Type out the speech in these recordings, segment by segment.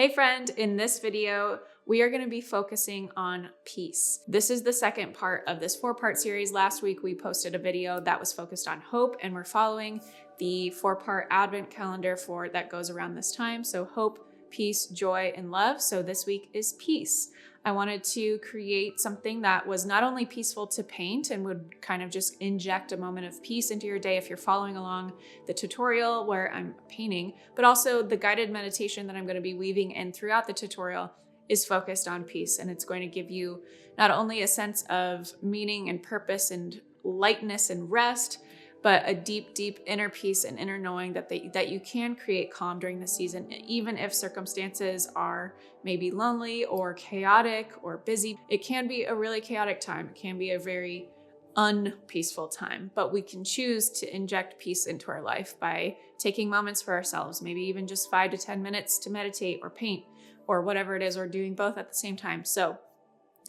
Hey friend, in this video, we are going to be focusing on peace. This is the second part of this 4-part series. Last week, we posted a video that was focused on hope, and we're following the 4-part advent calendar that goes around this time. So hope, peace, joy, and love. So this week is peace. I wanted to create something that was not only peaceful to paint and would kind of just inject a moment of peace into your day if you're following along the tutorial where I'm painting, but also the guided meditation that I'm going to be weaving in throughout the tutorial is focused on peace. And it's going to give you not only a sense of meaning and purpose and lightness and rest, but a deep, deep inner peace and inner knowing that you can create calm during the season, even if circumstances are maybe lonely or chaotic or busy. It can be a really chaotic time. It can be a very unpeaceful time, but we can choose to inject peace into our life by taking moments for ourselves, maybe even just 5 to 10 minutes to meditate or paint or whatever it is, or doing both at the same time. So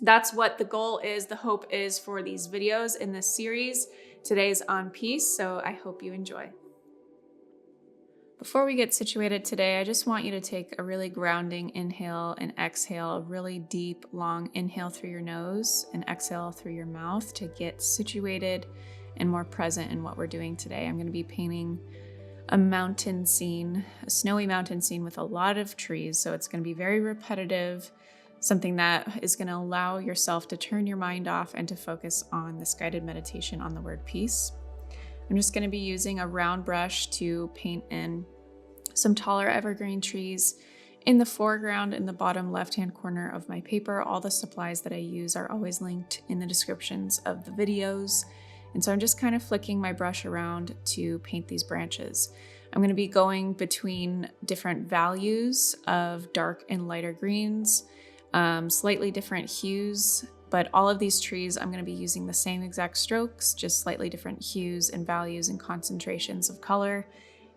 that's what the goal is, the hope is for these videos in this series. Today's on peace, so I hope you enjoy. Before we get situated today, I just want you to take a really grounding inhale and exhale, a really deep, long inhale through your nose and exhale through your mouth to get situated and more present in what we're doing today. I'm going to be painting a mountain scene, a snowy mountain scene with a lot of trees, so it's going to be very repetitive, something that is going to allow yourself to turn your mind off and to focus on this guided meditation on the word peace. I'm just going to be using a round brush to paint in some taller evergreen trees in the foreground in the bottom left-hand corner of my paper. All the supplies that I use are always linked in the descriptions of the videos. And so I'm just kind of flicking my brush around to paint these branches. I'm going to be going between different values of dark and lighter greens, slightly different hues, but all of these trees I'm going to be using the same exact strokes, just slightly different hues and values and concentrations of color,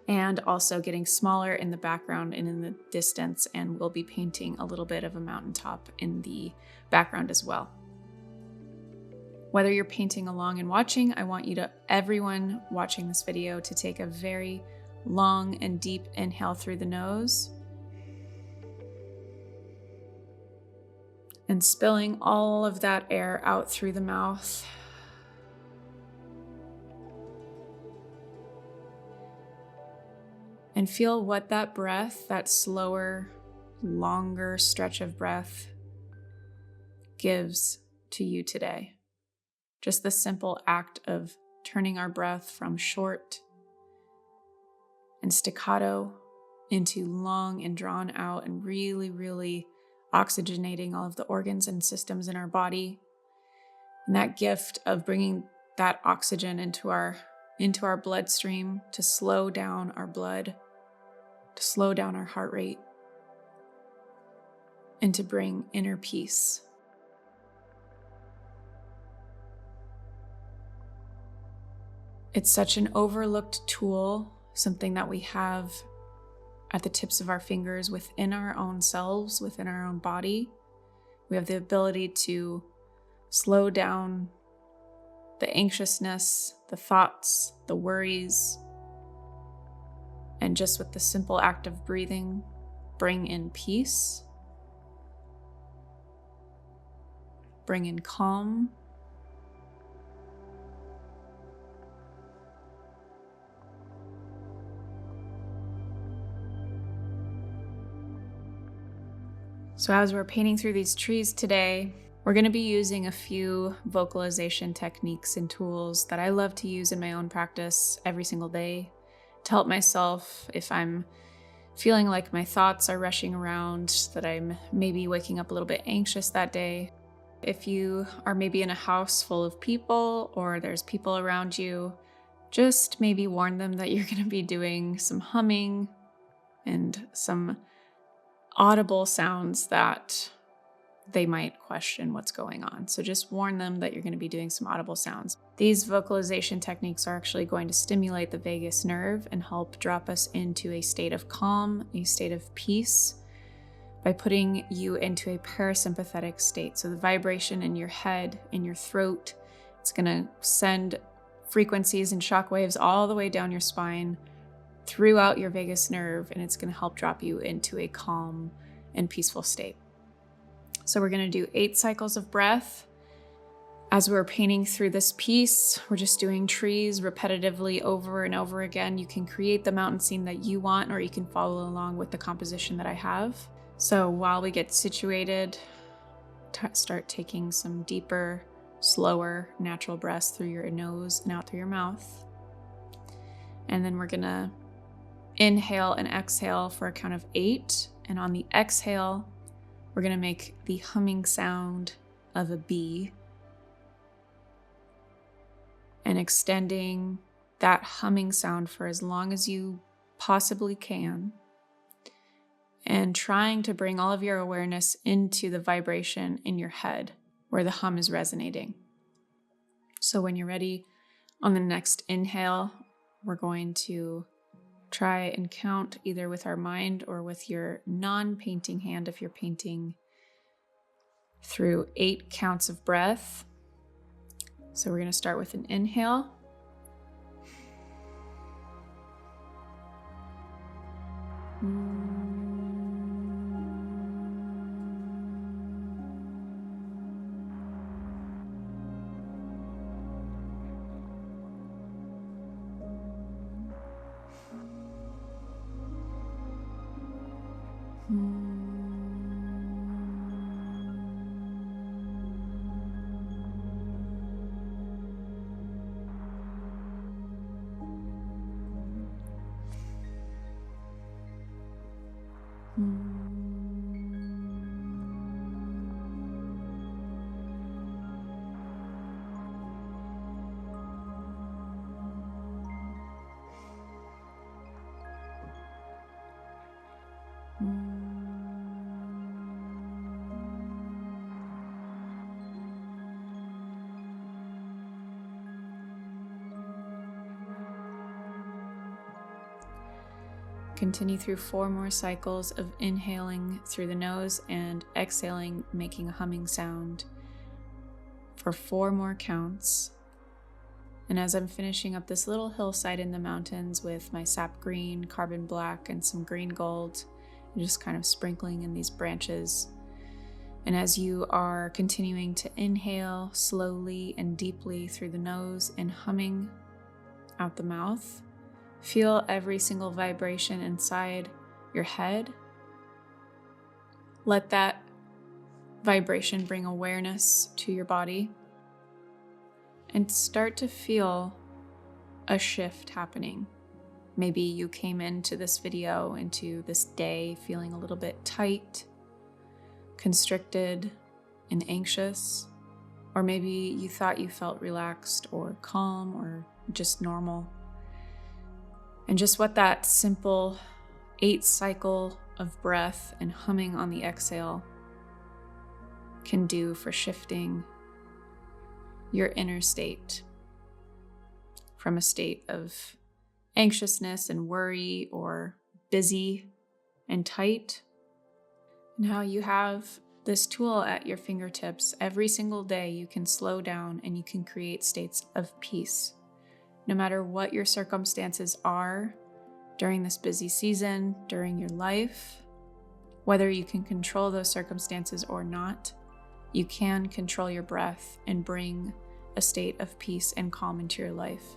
and also getting smaller in the background and in the distance, and we'll be painting a little bit of a mountaintop in the background as well. Whether you're painting along and watching, I want everyone watching this video to take a very long and deep inhale through the nose, and spilling all of that air out through the mouth. And feel what that breath, that slower, longer stretch of breath, gives to you today. Just the simple act of turning our breath from short and staccato into long and drawn out, and really, really oxygenating all of the organs and systems in our body. And that gift of bringing that oxygen into our bloodstream to slow down our blood, to slow down our heart rate, and to bring inner peace. It's such an overlooked tool, something that we have at the tips of our fingers within our own selves, within our own body. We have the ability to slow down the anxiousness, the thoughts, the worries, and just with the simple act of breathing, bring in peace, bring in calm, So as we're painting through these trees today, we're going to be using a few vocalization techniques and tools that I love to use in my own practice every single day to help myself if I'm feeling like my thoughts are rushing around, that I'm maybe waking up a little bit anxious that day. If you are maybe in a house full of people or there's people around you, just maybe warn them that you're going to be doing some humming and some audible sounds that they might question what's going on. So just warn them that you're going to be doing some audible sounds. These vocalization techniques are actually going to stimulate the vagus nerve and help drop us into a state of calm, a state of peace, by putting you into a parasympathetic state. So the vibration in your head, in your throat, it's going to send frequencies and shock waves all the way down your spine, throughout your vagus nerve, and it's going to help drop you into a calm and peaceful state. So we're going to do 8 cycles of breath. As we're painting through this piece, we're just doing trees repetitively over and over again. You can create the mountain scene that you want, or you can follow along with the composition that I have. So while we get situated, start taking some deeper, slower, natural breaths through your nose and out through your mouth. And then we're gonna inhale and exhale for a count of 8. And on the exhale, we're gonna make the humming sound of a bee, and extending that humming sound for as long as you possibly can, and trying to bring all of your awareness into the vibration in your head where the hum is resonating. So when you're ready, on the next inhale, we're going to try and count either with our mind or with your non-painting hand if you're painting, through 8 counts of breath. So we're going to start with an inhale. Continue through 4 more cycles of inhaling through the nose and exhaling, making a humming sound for 4 more counts. And as I'm finishing up this little hillside in the mountains with my sap green, carbon black, and some green gold, I'm just kind of sprinkling in these branches. And as you are continuing to inhale slowly and deeply through the nose and humming out the mouth, feel every single vibration inside your head. Let that vibration bring awareness to your body, and start to feel a shift happening. Maybe you came into this video, into this day, feeling a little bit tight, constricted, and anxious. Or maybe you thought you felt relaxed or calm or just normal. And just what that simple 8 cycle of breath and humming on the exhale can do for shifting your inner state from a state of anxiousness and worry or busy and tight. Now you have this tool at your fingertips. Every single day you can slow down and you can create states of peace. No matter what your circumstances are during this busy season, during your life, whether you can control those circumstances or not, you can control your breath and bring a state of peace and calm into your life.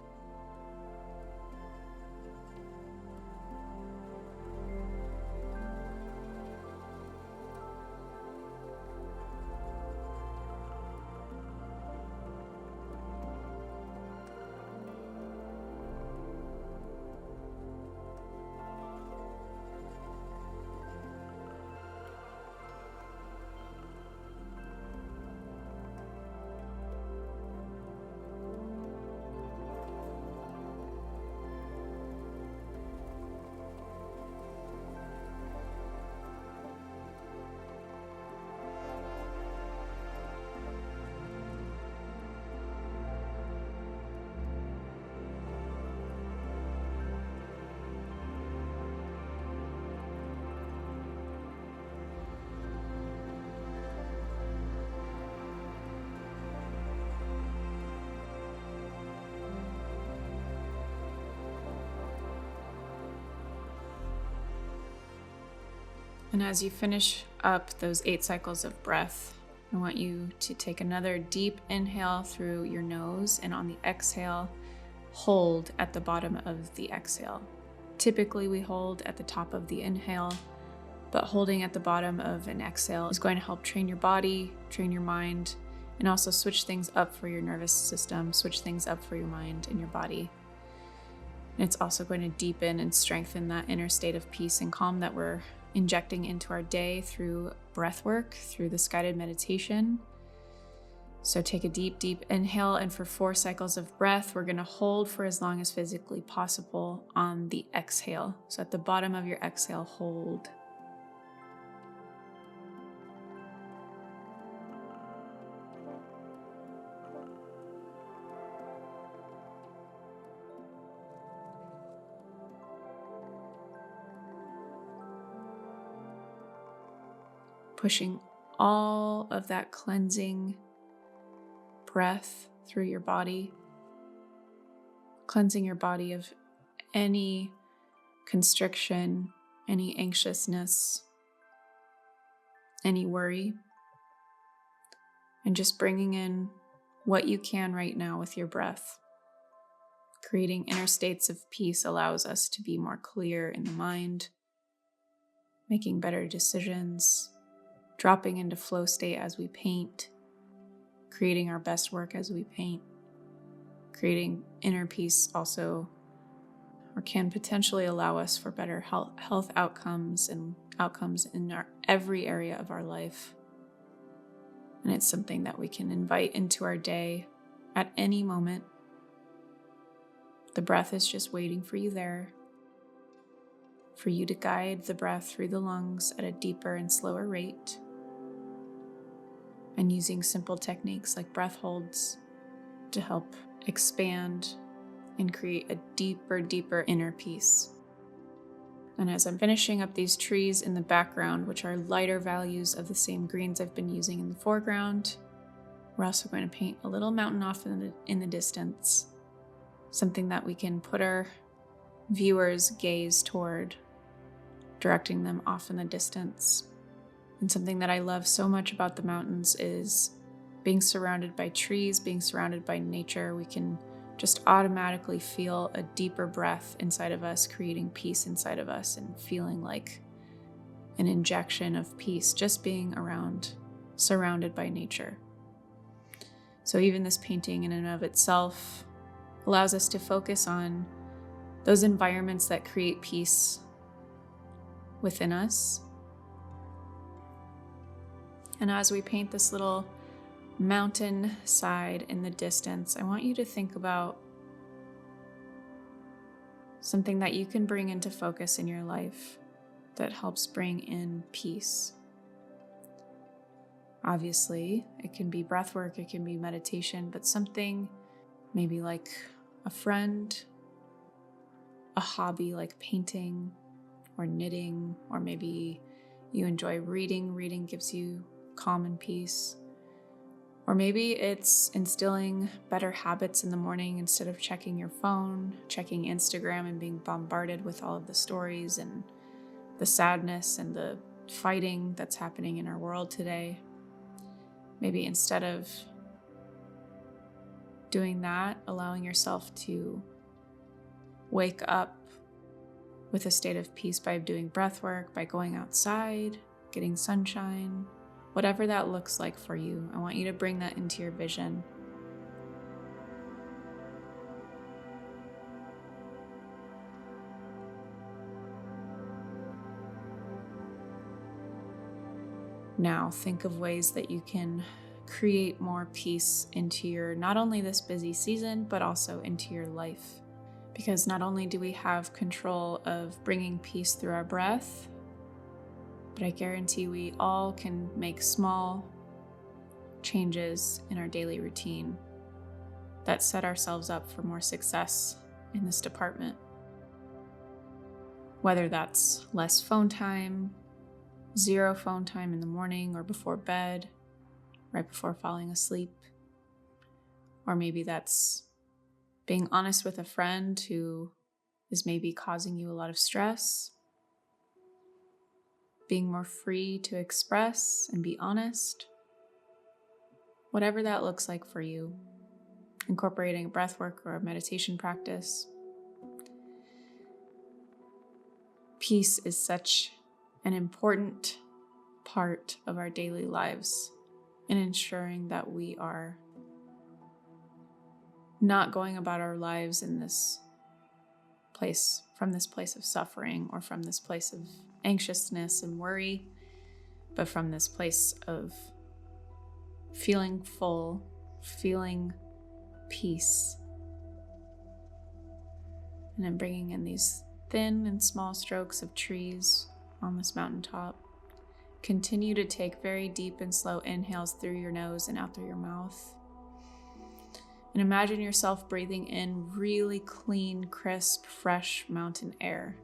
And as you finish up those 8 cycles of breath, I want you to take another deep inhale through your nose, and on the exhale, hold at the bottom of the exhale. Typically, we hold at the top of the inhale, but holding at the bottom of an exhale is going to help train your body, train your mind, and also switch things up for your nervous system, switch things up for your mind and your body. And it's also going to deepen and strengthen that inner state of peace and calm that we're injecting into our day through breath work, through this guided meditation. So take a deep, deep inhale, and for 4 cycles of breath, we're going to hold for as long as physically possible on the exhale. So at the bottom of your exhale, hold. Pushing all of that cleansing breath through your body, cleansing your body of any constriction, any anxiousness, any worry, and just bringing in what you can right now with your breath. Creating inner states of peace allows us to be more clear in the mind, making better decisions, dropping into flow state as we paint, creating our best work as we paint, creating inner peace also, or can potentially allow us for better health outcomes and outcomes in every area of our life. And it's something that we can invite into our day at any moment. The breath is just waiting for you there, for you to guide the breath through the lungs at a deeper and slower rate, and using simple techniques like breath holds to help expand and create a deeper inner peace. And as I'm finishing up these trees in the background, which are lighter values of the same greens I've been using in the foreground, we're also going to paint a little mountain off in the distance, something that we can put our viewers' gaze toward, directing them off in the distance. And something that I love so much about the mountains is being surrounded by trees, being surrounded by nature. We can just automatically feel a deeper breath inside of us, creating peace inside of us and feeling like an injection of peace, just being around, surrounded by nature. So even this painting in and of itself allows us to focus on those environments that create peace within us. And as we paint this little mountain side in the distance, I want you to think about something that you can bring into focus in your life that helps bring in peace. Obviously, it can be breath work, it can be meditation, but something maybe like a friend, a hobby like painting or knitting, or maybe you enjoy reading. Reading gives you calm and peace. Or maybe it's instilling better habits in the morning instead of checking your phone, checking Instagram and being bombarded with all of the stories and the sadness and the fighting that's happening in our world today. Maybe instead of doing that, allowing yourself to wake up with a state of peace by doing breath work, by going outside, getting sunshine, whatever that looks like for you. I want you to bring that into your vision. Now think of ways that you can create more peace into your, not only this busy season, but also into your life. Because not only do we have control of bringing peace through our breath, but I guarantee we all can make small changes in our daily routine that set ourselves up for more success in this department. Whether that's less phone time, 0 phone time in the morning or before bed, right before falling asleep. Or maybe that's being honest with a friend who is maybe causing you a lot of stress. being more free to express and be honest, whatever that looks like for you, incorporating a breath work or a meditation practice. Peace is such an important part of our daily lives in ensuring that we are not going about our lives in this place, from this place of suffering or from this place of anxiousness and worry, but from this place of feeling full, feeling peace. And I'm bringing in these thin and small strokes of trees on this mountaintop. Continue to take very deep and slow inhales through your nose and out through your mouth. And imagine yourself breathing in really clean, crisp, fresh mountain air.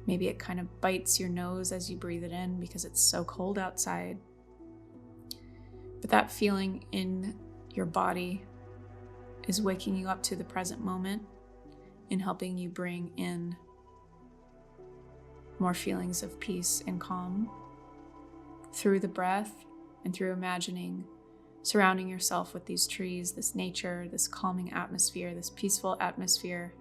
Maybe it kind of bites your nose as you breathe it in because it's so cold outside. But that feeling in your body is waking you up to the present moment and helping you bring in more feelings of peace and calm through the breath and through imagining surrounding yourself with these trees, this nature, this calming atmosphere, this peaceful atmosphere.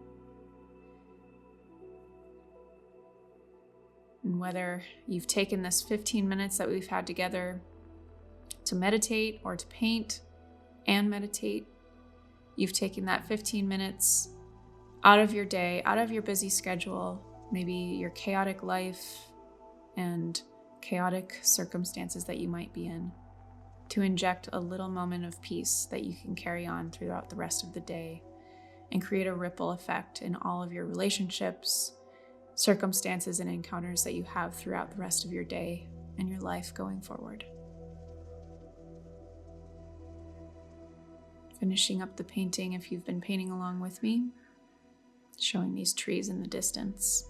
And whether you've taken this 15 minutes that we've had together to meditate or to paint and meditate, you've taken that 15 minutes out of your day, out of your busy schedule, maybe your chaotic life and chaotic circumstances that you might be in, to inject a little moment of peace that you can carry on throughout the rest of the day and create a ripple effect in all of your relationships, circumstances, and encounters that you have throughout the rest of your day and your life going forward. Finishing up the painting, if you've been painting along with me, showing these trees in the distance.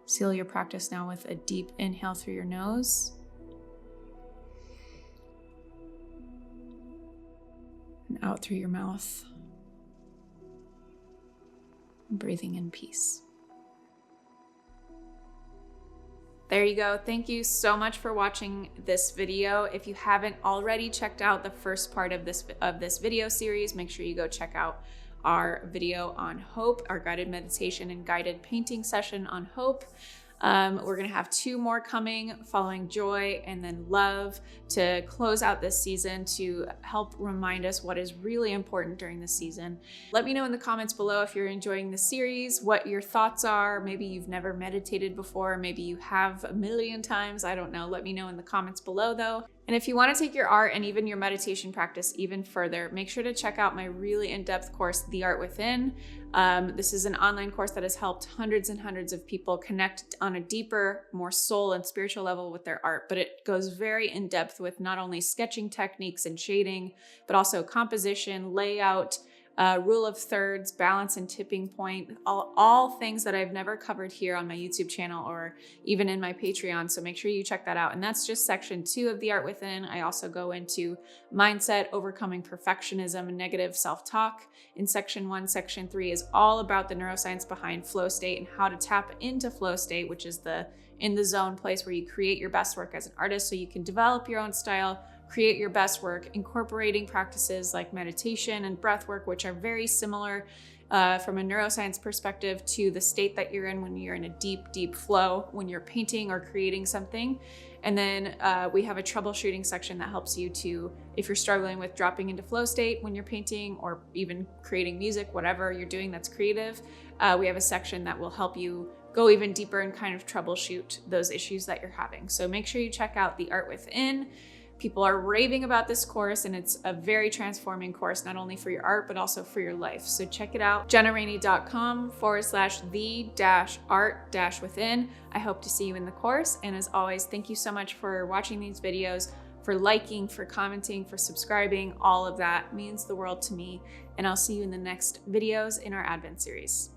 Seal your practice now with a deep inhale through your nose. And out through your mouth. And breathing in peace. There you go. Thank you so much for watching this video. If you haven't already checked out the first part of this video series, make sure you go check out our video on hope, our guided meditation and guided painting session on hope. We're going to have 2 more coming following joy and then love to close out this season to help remind us what is really important during this season. Let me know in the comments below if you're enjoying the series, what your thoughts are. Maybe you've never meditated before. Maybe you have a million times. I don't know. Let me know in the comments below though. And if you want to take your art and even your meditation practice even further, make sure to check out my really in-depth course, The Art Within. This is an online course that has helped hundreds and hundreds of people connect on a deeper, more soul and spiritual level with their art. But it goes very in-depth with not only sketching techniques and shading, but also composition, layout, rule of thirds, balance and tipping point, all things that I've never covered here on my YouTube channel or even in my Patreon. So make sure you check that out. And that's just section 2 of The Art Within. I also go into mindset, overcoming perfectionism and negative self-talk in section 1. Section 3 is all about the neuroscience behind flow state and how to tap into flow state, which is the in the zone place where you create your best work as an artist so you can develop your own style, create your best work, incorporating practices like meditation and breath work, which are very similar from a neuroscience perspective to the state that you're in when you're in a deep, deep flow, when you're painting or creating something. And then we have a troubleshooting section that helps you to, if you're struggling with dropping into flow state when you're painting or even creating music, whatever you're doing that's creative, we have a section that will help you go even deeper and kind of troubleshoot those issues that you're having. So make sure you check out The Art Within. People are raving about this course and it's a very transforming course, not only for your art, but also for your life. So check it out, jennarainey.com/the-art-within. I hope to see you in the course. And as always, thank you so much for watching these videos, for liking, for commenting, for subscribing. All of that means the world to me. And I'll see you in the next videos in our Advent series.